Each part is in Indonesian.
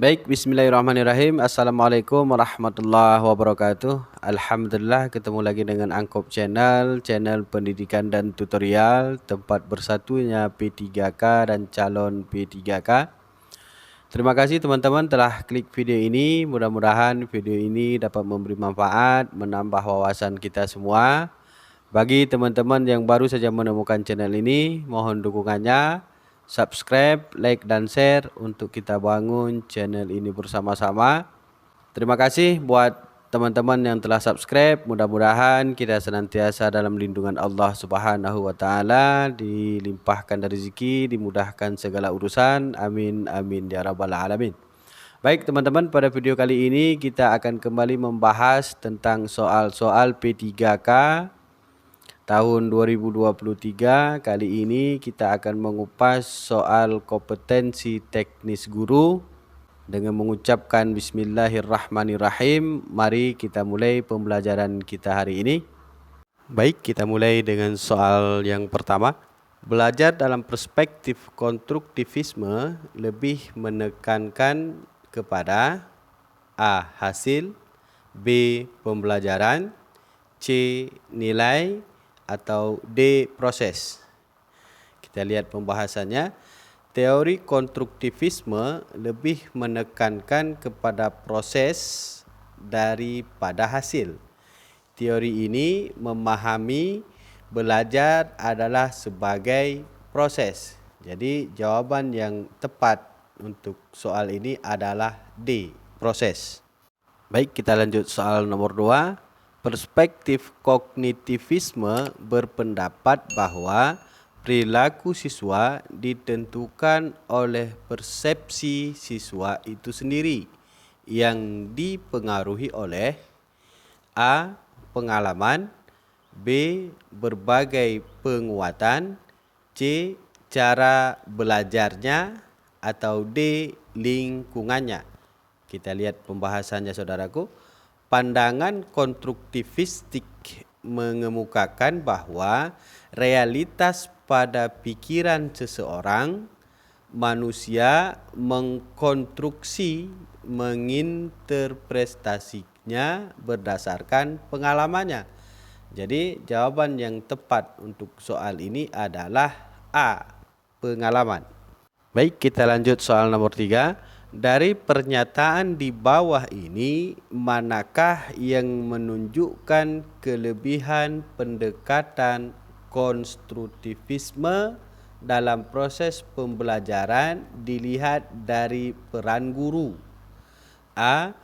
Baik, bismillahirrahmanirrahim. Assalamualaikum warahmatullahi wabarakatuh. Alhamdulillah ketemu lagi dengan Angkop channel pendidikan dan tutorial, tempat bersatunya P3K dan calon P3K. Terima kasih teman-teman telah klik video ini. Mudah-mudahan video ini dapat memberi manfaat, menambah wawasan kita semua. Bagi teman-teman yang baru saja menemukan channel ini, mohon dukungannya. Subscribe, like, dan share untuk kita bangun channel ini bersama-sama. Terima kasih buat teman-teman yang telah subscribe. Mudah-mudahan kita senantiasa dalam lindungan Allah Subhanahu wa Ta'ala, dilimpahkan rezeki, dimudahkan segala urusan. Amin, amin, ya rabbal alamin. Baik teman-teman, pada video kali ini kita akan kembali membahas tentang soal-soal P3K tahun 2023. Kali ini kita akan mengupas soal kompetensi teknis guru. Dengan mengucapkan bismillahirrahmanirrahim, mari kita mulai pembelajaran kita hari ini. Baik, kita mulai dengan soal yang pertama. Belajar dalam perspektif konstruktivisme lebih menekankan kepada A. Hasil, B. Pembelajaran, C. Nilai, atau D. Proses. Kita lihat pembahasannya. Teori konstruktivisme lebih menekankan kepada proses daripada hasil. Teori ini memahami belajar adalah sebagai proses. Jadi jawaban yang tepat untuk soal ini adalah D. Proses. Baik, kita lanjut soal nomor 2. Perspektif kognitivisme berpendapat bahwa perilaku siswa ditentukan oleh persepsi siswa itu sendiri yang dipengaruhi oleh A. Pengalaman, B. Berbagai penguatan, C. Cara belajarnya, atau D. Lingkungannya. Kita lihat pembahasannya saudaraku. Pandangan konstruktivistik mengemukakan bahwa realitas pada pikiran seseorang, manusia mengkonstruksi, menginterpretasinya berdasarkan pengalamannya. Jadi jawaban yang tepat untuk soal ini adalah A. Pengalaman. Baik, kita lanjut soal nomor 3. Dari pernyataan di bawah ini, manakah yang menunjukkan kelebihan pendekatan konstruktivisme dalam proses pembelajaran dilihat dari peran guru? A.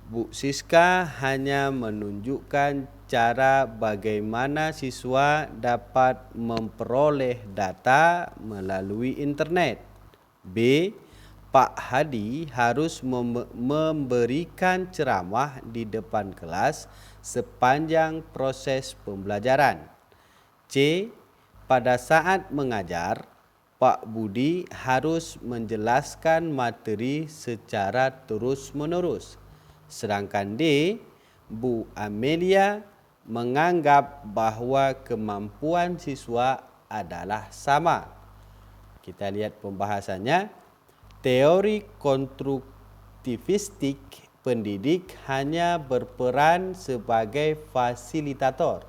Bu Siska hanya menunjukkan cara bagaimana siswa dapat memperoleh data melalui internet. B. Pak Hadi harus memberikan ceramah di depan kelas sepanjang proses pembelajaran. C. Pada saat mengajar, Pak Budi harus menjelaskan materi secara terus-menerus. Sedangkan D. Bu Amelia menganggap bahwa kemampuan siswa adalah sama. Kita lihat pembahasannya. Teori konstruktivistik pendidik hanya berperan sebagai fasilitator,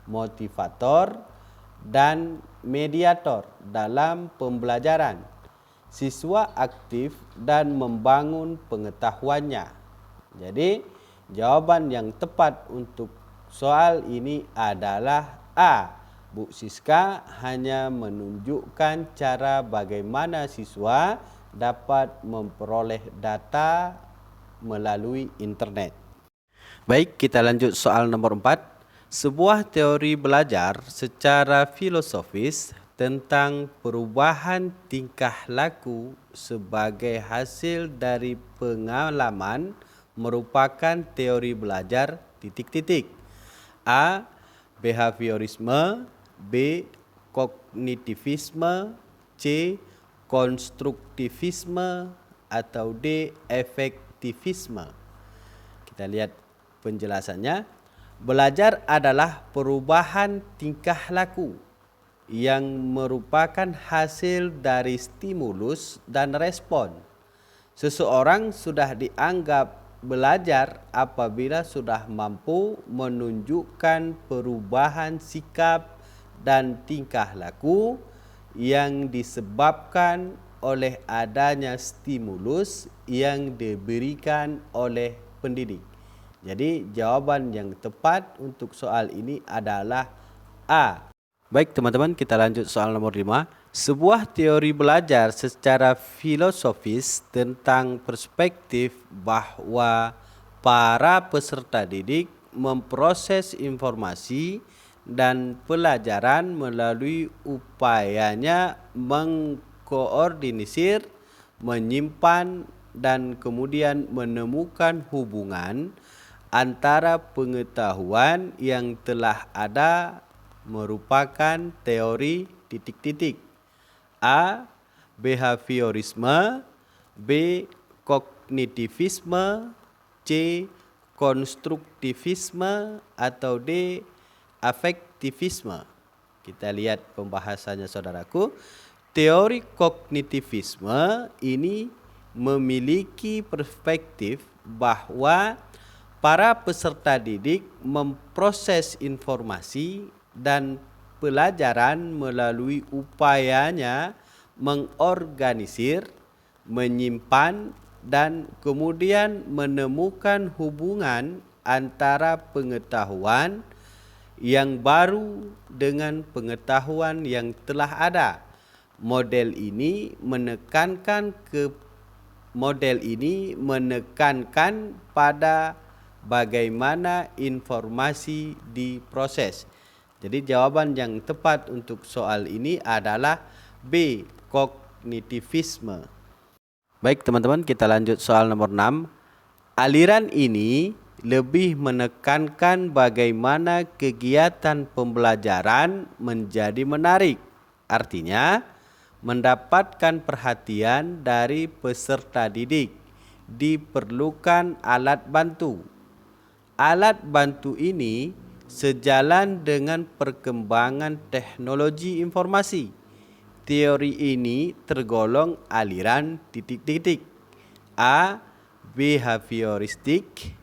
motivator, dan mediator dalam pembelajaran. Siswa aktif dan membangun pengetahuannya. Jadi, jawaban yang tepat untuk soal ini adalah A. Bu Siska hanya menunjukkan cara bagaimana siswa dapat memperoleh data melalui internet. Baik, kita lanjut soal nomor 4. Sebuah teori belajar secara filosofis tentang perubahan tingkah laku sebagai hasil dari pengalaman merupakan teori belajar titik-titik. A. Behaviorisme, B. Kognitivisme, C. Konstruktivisme, atau D. Efektivisme. Kita lihat penjelasannya. Belajar adalah perubahan tingkah laku yang merupakan hasil dari stimulus dan respon. Seseorang sudah dianggap belajar apabila sudah mampu menunjukkan perubahan sikap dan tingkah laku yang disebabkan oleh adanya stimulus yang diberikan oleh pendidik. Jadi jawaban yang tepat untuk soal ini adalah A. Baik teman-teman, kita lanjut soal nomor 5. Sebuah teori belajar secara filosofis tentang perspektif bahwa para peserta didik memproses informasi dan pelajaran melalui upayanya mengkoordinir, menyimpan, dan kemudian menemukan hubungan antara pengetahuan yang telah ada merupakan teori titik-titik. A. Behaviorisme, B. Kognitivisme, C. Konstruktivisme, atau D. Afektivisme. Kita lihat pembahasannya saudaraku. Teori kognitivisme ini memiliki perspektif bahwa para peserta didik memproses informasi dan pelajaran melalui upayanya mengorganisir, menyimpan, dan kemudian menemukan hubungan antara pengetahuan yang baru dengan pengetahuan yang telah ada. Model ini menekankan pada bagaimana informasi diproses. Jadi jawaban yang tepat untuk soal ini adalah B. Kognitivisme. Baik teman-teman, kita lanjut soal nomor 6. Aliran ini lebih menekankan bagaimana kegiatan pembelajaran menjadi menarik. Artinya, mendapatkan perhatian dari peserta didik. Diperlukan alat bantu. Alat bantu ini sejalan dengan perkembangan teknologi informasi. Teori ini tergolong aliran titik-titik. A. Behavioristik,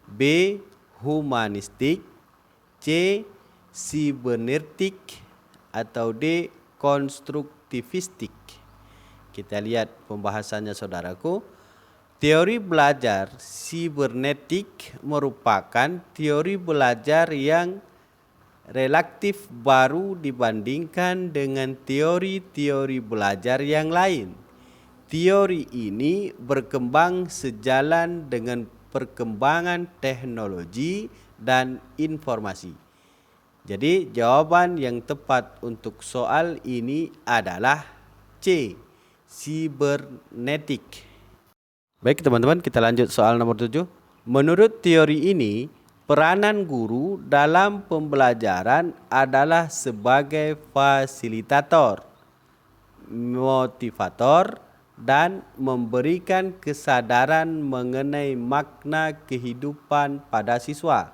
B. Humanistik, C. Sibernetik, atau D. Konstruktivistik. Kita lihat pembahasannya saudaraku. Teori belajar sibernetik merupakan teori belajar yang relatif baru dibandingkan dengan teori-teori belajar yang lain. Teori ini berkembang sejalan dengan perkembangan teknologi dan informasi. Jadi jawaban yang tepat untuk soal ini adalah C. Sibernetik. Baik teman-teman, kita lanjut soal nomor 7. Menurut teori ini, peranan guru dalam pembelajaran adalah sebagai fasilitator, motivator, dan memberikan kesadaran mengenai makna kehidupan pada siswa.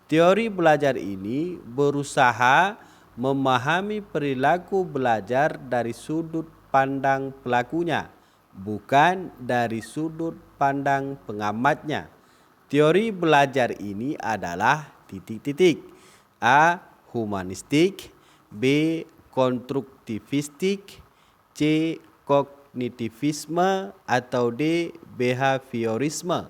Teori belajar ini berusaha memahami perilaku belajar dari sudut pandang pelakunya, bukan dari sudut pandang pengamatnya. Teori belajar ini adalah titik-titik. A. Humanistik, B. Konstruktivistik, C. Kognitivisme, atau D. Behaviorisme.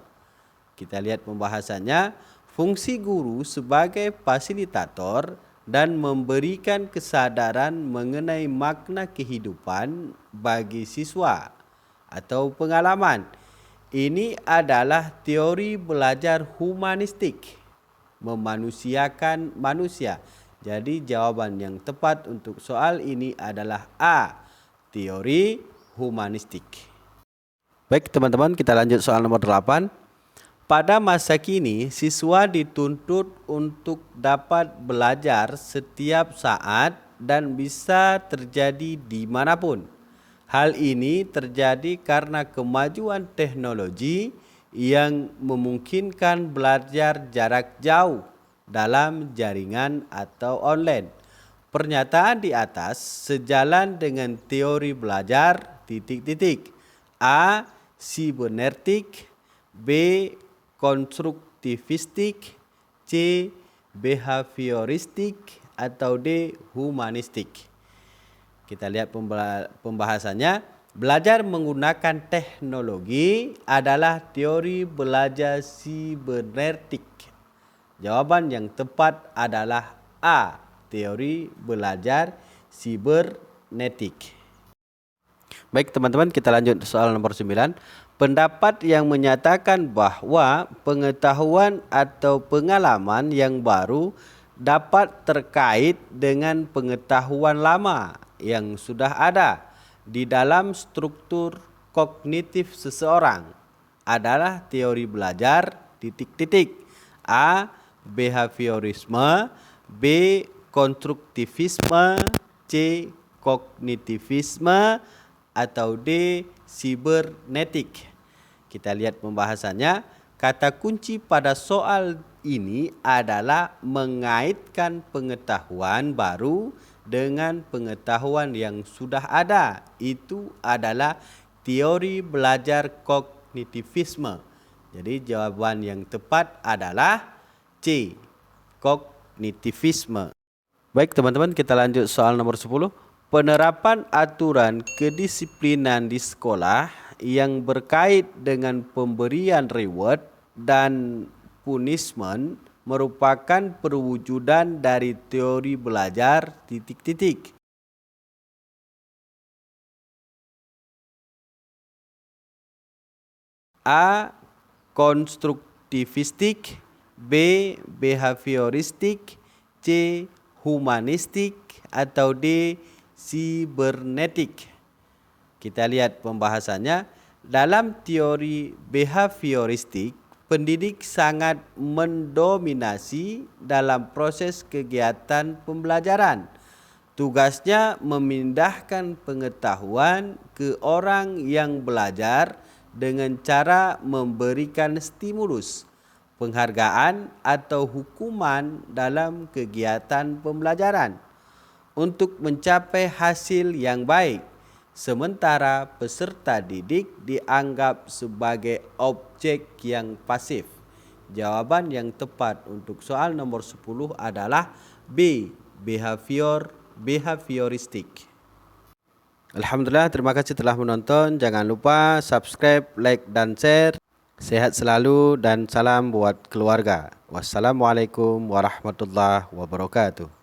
Kita lihat pembahasannya. Fungsi guru sebagai fasilitator dan memberikan kesadaran mengenai makna kehidupan bagi siswa atau pengalaman. Ini adalah teori belajar humanistik, memanusiakan manusia. Jadi jawaban yang tepat untuk soal ini adalah A. Teori humanistik. Baik teman-teman, kita lanjut soal nomor 8. Pada masa kini, siswa dituntut untuk dapat belajar setiap saat dan bisa terjadi dimanapun. Hal ini terjadi karena kemajuan teknologi yang memungkinkan belajar jarak jauh dalam jaringan atau online. Pernyataan di atas sejalan dengan teori belajar titik-titik. A. sibernetik, B. konstruktivistik, C. behavioristik, atau D. humanistik. Kita lihat pembahasannya. Belajar menggunakan teknologi adalah teori belajar sibernetik. Jawaban yang tepat adalah A. Teori belajar sibernetik. Baik teman-teman, kita lanjut soal nomor 9. Pendapat yang menyatakan bahwa pengetahuan atau pengalaman yang baru dapat terkait dengan pengetahuan lama yang sudah ada di dalam struktur kognitif seseorang adalah teori belajar ... A. Behaviorisme, B. konstruktivisme, C. kognitivisme, atau D. sibernetik. Kita lihat pembahasannya. Kata kunci pada soal ini adalah mengaitkan pengetahuan baru dengan pengetahuan yang sudah ada. Itu adalah teori belajar kognitivisme. Jadi jawaban yang tepat adalah C. kognitivisme. Baik teman-teman, kita lanjut soal nomor 10. Penerapan aturan kedisiplinan di sekolah yang berkait dengan pemberian reward dan punishment merupakan perwujudan dari teori belajar ... A. konstruktivistik, B. behavioristik, C. humanistik, atau D. sibernetik. Kita lihat pembahasannya. Dalam teori behavioristik, pendidik sangat mendominasi dalam proses kegiatan pembelajaran. Tugasnya memindahkan pengetahuan ke orang yang belajar dengan cara memberikan stimulus, penghargaan, atau hukuman dalam kegiatan pembelajaran untuk mencapai hasil yang baik. Sementara peserta didik dianggap sebagai objek yang pasif. Jawaban yang tepat untuk soal nomor 10 adalah B. behavioristik. Alhamdulillah, terima kasih telah menonton. Jangan lupa subscribe, like, dan share. Sehat selalu dan salam buat keluarga. Wassalamualaikum warahmatullahi wabarakatuh.